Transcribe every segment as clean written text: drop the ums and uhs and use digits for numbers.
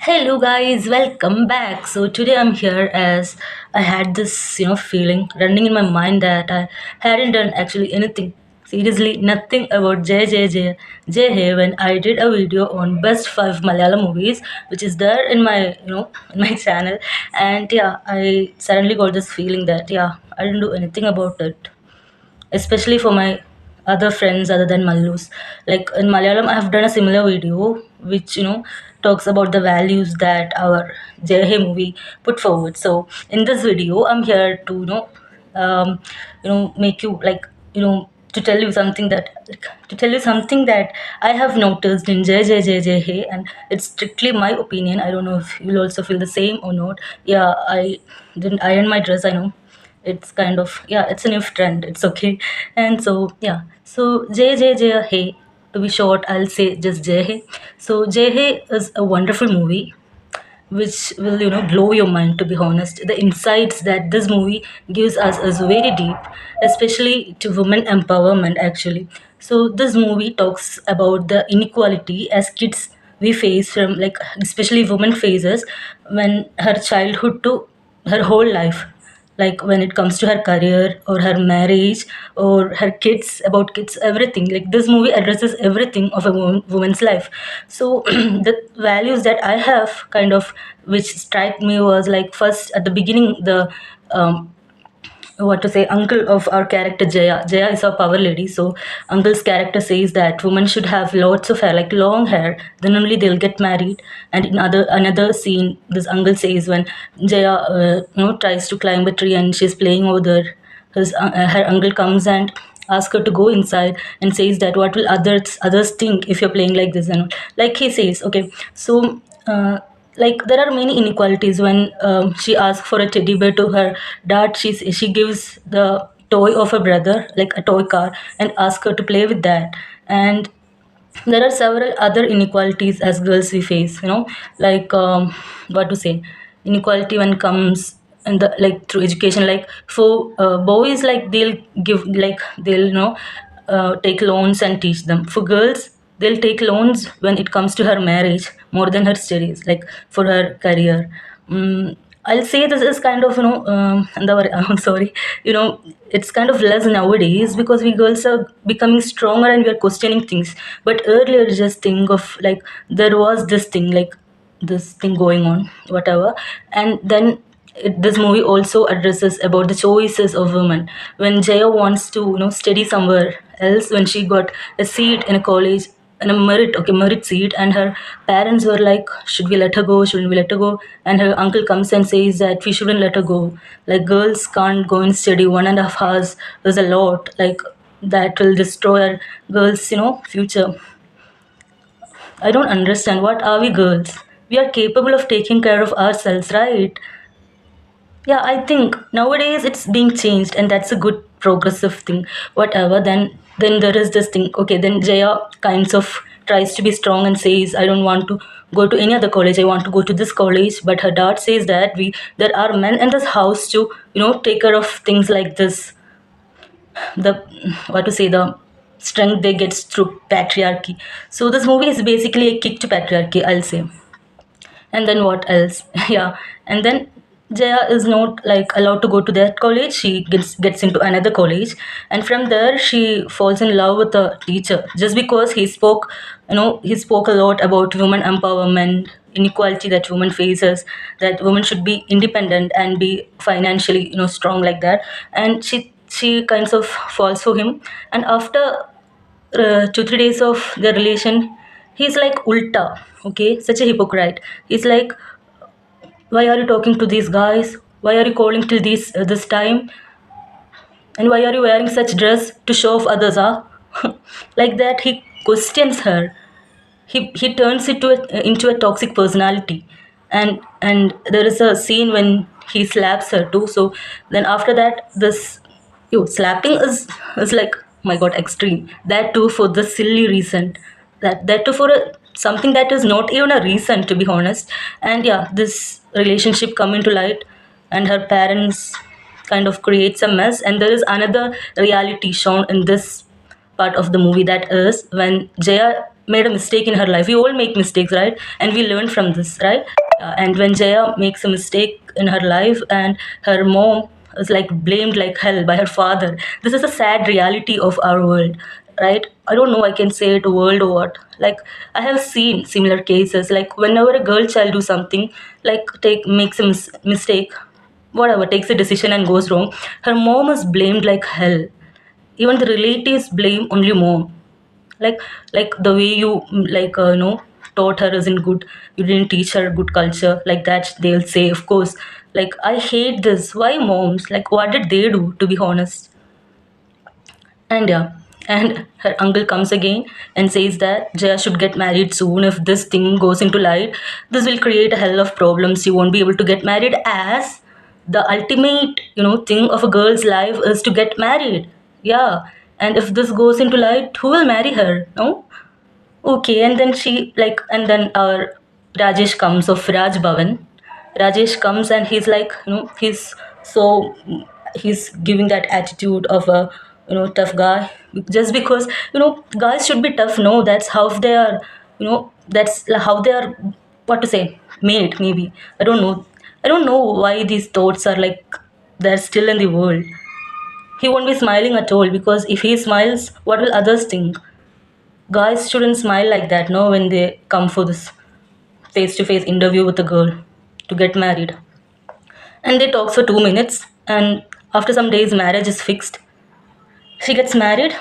Hello guys, welcome back. So today I'm here as I had this, feeling running in my mind that I hadn't done actually anything. Seriously, nothing about J when I did a video on best 5 Malayalam movies, which is there in my, in my channel. And yeah, I suddenly got this feeling that I didn't do anything about it, especially for my other friends other than Mallus. Like in Malayalam, I have done a similar video which talks about the values that our Jaya movie put forward. So in this video, I'm here to make you like to tell you something that I have noticed in Jai, and it's strictly my opinion. I don't know if you'll also feel the same or not. Yeah, I didn't iron my dress. I know it's kind of it's a new trend, it's okay. And so so Jay Hey, to be short I'll say just Jay Hey. So Jay Hey is a wonderful movie which will blow your mind. To be honest, the insights that this movie gives us is very deep, especially to women empowerment actually. So this movie talks about the inequality as kids we face, from like especially women faces, when her childhood to her whole life, like when it comes to her career or her marriage or her kids, about kids, everything. Like this movie addresses everything of a woman's life. So the values that I have kind of which strike me was like, first at the beginning, the um, what to say, uncle of our character Jaya is our power lady. So uncle's character says that women should have lots of hair, like long hair, then only they'll get married. And in another scene, this uncle says, when Jaya tries to climb a tree and she's playing over there, her uncle comes and asks her to go inside and says that what will others think if you're playing like this. And like he says, okay, so like there are many inequalities. When she asks for a teddy bear to her dad, she gives the toy of her brother, like a toy car, and asks her to play with that. And there are several other inequalities as girls we face, like what to say, inequality when comes in the, like, through education. Like for boys, like they'll give, like they'll take loans and teach them. For girls, they'll take loans when it comes to her marriage more than her studies, like for her career. I'll say this is kind of I'm sorry, it's kind of less nowadays because we girls are becoming stronger and we are questioning things. But earlier, just think of like there was this thing, like this thing going on, whatever. And then this movie also addresses about the choices of women. When Jaya wants to study somewhere else, when she got a seat in a college, in a merit seat, and her parents were like, should we let her go, shouldn't we let her go? And her uncle comes and says that we shouldn't let her go, like girls can't go and study 1.5 hours, there's a lot, like that will destroy our girls future. I don't understand. What are we girls? We are capable of taking care of ourselves, right? Yeah, I think nowadays it's being changed, and that's a good progressive thing. Whatever. Then there is this thing. Okay, then Jaya kinds of tries to be strong and says, I don't want to go to any other college. I want to go to this college. But her dad says that we there are men in this house to take care of things like this. The what to say, the strength they get through patriarchy. So this movie is basically a kick to patriarchy, I'll say. And then what else? Yeah. And then Jaya is not like allowed to go to that college. She gets into another college, and from there she falls in love with a teacher just because he spoke a lot about women empowerment, inequality that women faces, that women should be independent and be financially strong, like that. And she kinds of falls for him. And after 2 3 days of their relation, he's like ulta, okay, such a hypocrite. He's like, why are you talking to these guys, why are you calling till this time, and why are you wearing such dress to show off others, like that. He questions her. He turns it into a toxic personality. And there is a scene when he slaps her too. So then after that, this slapping is like, my god, extreme. That too for the silly reason, that too for something that is not even a reason, to be honest. And yeah, this relationship come into light, and her parents kind of creates a mess. And there is another reality shown in this part of the movie, that is when Jaya made a mistake in her life. We all make mistakes, right? And we learn from this, right? And when Jaya makes a mistake in her life and her mom is like blamed like hell by her father, this is a sad reality of our world, right? I don't know, I can say it world or what. Like, I have seen similar cases. Like, whenever a girl child do something, like take makes a mistake, whatever, takes a decision and goes wrong, her mom is blamed like hell. Even the relatives blame only mom. like like the way you taught her isn't good, you didn't teach her good culture, like that they'll say, of course. Like, I hate this. Why moms? Like, what did they do, to be honest? And yeah, and her uncle comes again and says that Jaya should get married soon. If this thing goes into light, this will create a hell of problems. You won't be able to get married, as the ultimate, thing of a girl's life is to get married. Yeah. And if this goes into light, who will marry her? No? Okay, and then and then our Rajesh comes of Raj Bhavan. Rajesh comes and he's like, so, he's giving that attitude of a, tough guy. Just because, guys should be tough. No, that's how they are, that's how they are, what to say, made, maybe. I don't know. I don't know why these thoughts are like, they're still in the world. He won't be smiling at all, because if he smiles, what will others think? Guys shouldn't smile like that, no, when they come for this face to face interview with a girl to get married. And they talk for 2 minutes, and after some days, marriage is fixed. She gets married,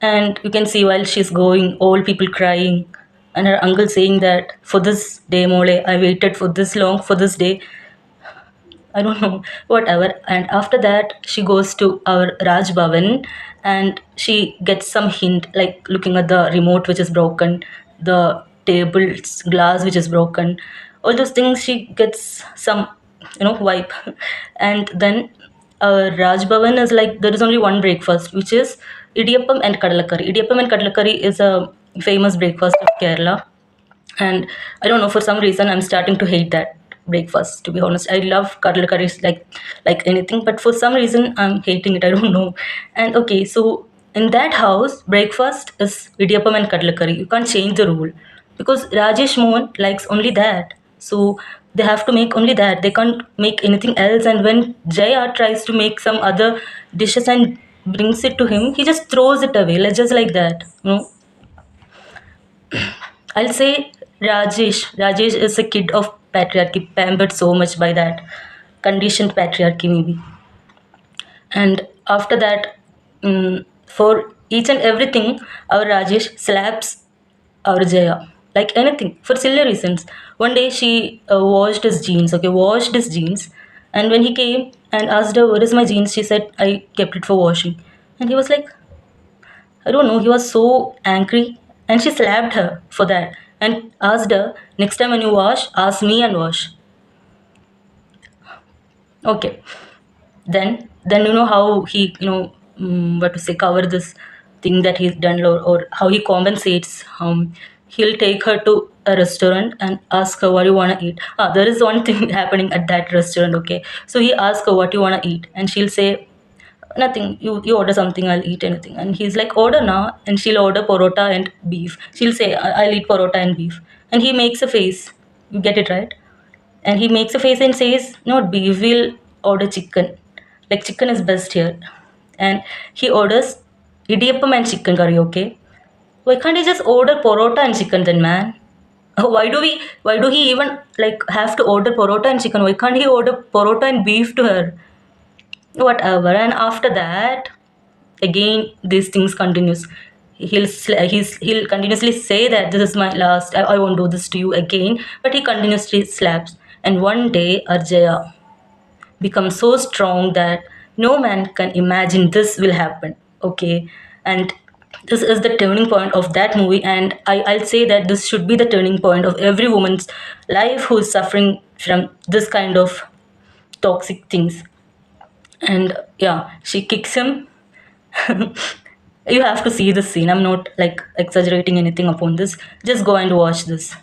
and you can see while she's going, all people crying, and her uncle saying that for this day, Mole, I waited for this long for this day. I don't know, whatever. And after that, she goes to our Raj Bhavan and she gets some hint, like looking at the remote which is broken, the table's glass which is broken, all those things. She gets some, wipe. And then Raj Bhavan is like, there is only one breakfast, which is idiyappam and kadalakari. Idiyappam and kadalakari is a famous breakfast of Kerala, and I don't know, for some reason I'm starting to hate that breakfast, to be honest. I love curry curries like anything, but for some reason I'm hating it. I don't know. And okay, so in that house, breakfast is idiyappam and kadla curry. You can't change the rule, because Rajesh Mohan likes only that. So they have to make only that. They can't make anything else. And when Jaya tries to make some other dishes and brings it to him, he just throws it away, like just like that. I'll say Rajesh. Rajesh is a kid of patriarchy, pampered so much by that conditioned patriarchy, maybe. And after that, for each and everything, our Rajesh slaps our Jaya. Like anything, for silly reasons. One day she washed his jeans, okay, washed his jeans. And when he came and asked her, "Where is my jeans?" she said, "I kept it for washing." And he was like, I don't know, he was so angry, and she slapped her for that and asked her, "Next time when you wash, ask me and wash." Okay. Then how he, what to say, cover this thing that he's done, or how he compensates. He'll take her to a restaurant and ask her, "What do you want to eat?" There is one thing happening at that restaurant, okay? So he asks her, "What do you want to eat?" And she'll say, "Nothing. You order something. I'll eat anything." And he's like, "Order now." And she'll order parota and beef. She'll say, "I'll eat parota and beef." And he makes a face. You get it, right? And he makes a face and says, "Not beef. We'll order chicken. Like, chicken is best here." And he orders idiyappam and chicken curry. Okay. Why can't he just order parota and chicken then, man? Why do he even like have to order parota and chicken? Why can't he order parota and beef to her? Whatever. And after that, again these things continues. He'll continuously say that this is my last, I won't do this to you again, but he continuously slaps. And one day Arjaya becomes so strong that no man can imagine this will happen, okay? And this is the turning point of that movie, and I'll say that this should be the turning point of every woman's life who is suffering from this kind of toxic things. And yeah, she kicks him. You have to see this scene. I'm not like exaggerating anything upon this. Just go and watch this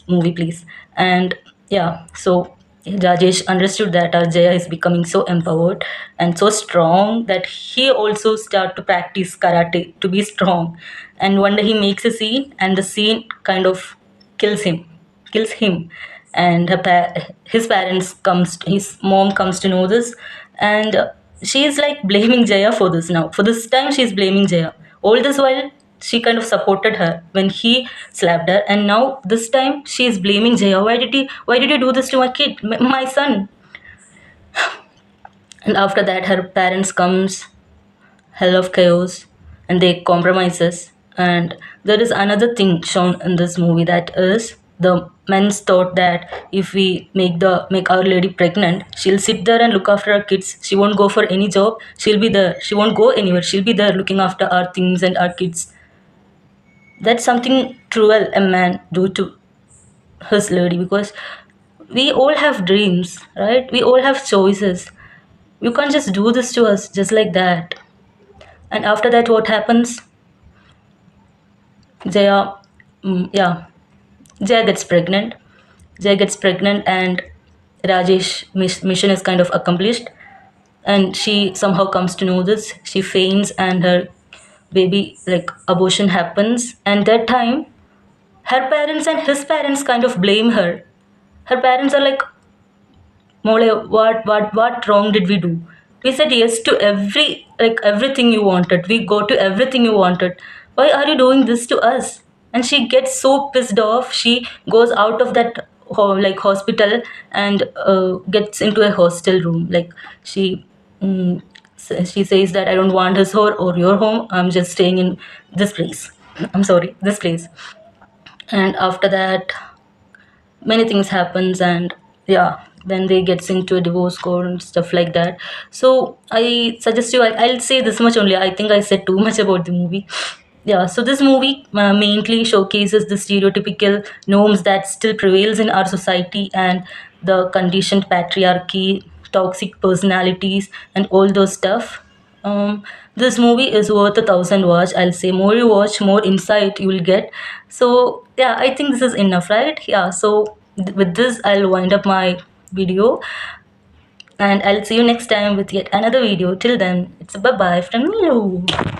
movie, please. And yeah, so Rajesh understood that Jaya is becoming so empowered and so strong that he also start to practice karate to be strong. And one day he makes a scene, and the scene kind of kills him. And his parents comes, his mom comes to know this, and she is like blaming Jaya for this now. For this time, she is blaming Jaya. All this while, she kind of supported her when he slapped her, and now this time she is blaming Jaya. Why did you do this to my kid, my son? And after that, her parents comes, hell of chaos, and they compromises. And there is another thing shown in this movie, that is the men's thought that if we make our lady pregnant, she'll sit there and look after our kids. She won't go for any job. She'll be there. She won't go anywhere. She'll be there looking after our things and our kids. That's something cruel a man do to his lady, because we all have dreams, right? We all have choices. You can't just do this to us just like that. And after that, what happens? Jaya, yeah, Jaya gets pregnant. Jaya gets pregnant, and Rajesh mission is kind of accomplished. And she somehow comes to know this. She faints, and her baby, like, abortion happens. And that time, her parents and his parents kind of blame her. Her parents are like, Mole, what wrong did we do? We said yes to everything you wanted. We go to everything you wanted. Why are you doing this to us? And she gets so pissed off. She goes out of that hospital, and gets into a hostel room. Like, mm, she says that I don't want his or your home. I'm just staying in this place. I'm sorry, this place. And after that, many things happens, and yeah, then they gets into a divorce court and stuff like that. So I suggest you, I'll say this much only. I think I said too much about the movie. Yeah, so this movie mainly showcases the stereotypical norms that still prevails in our society, and the conditioned patriarchy, toxic personalities, and all those stuff. This movie is worth 1,000 watch. I'll say more you watch, more insight you will get. So yeah, I think this is enough, right? Yeah. So with this, I'll wind up my video, and I'll see you next time with yet another video. Till then, it's a bye bye from Milu.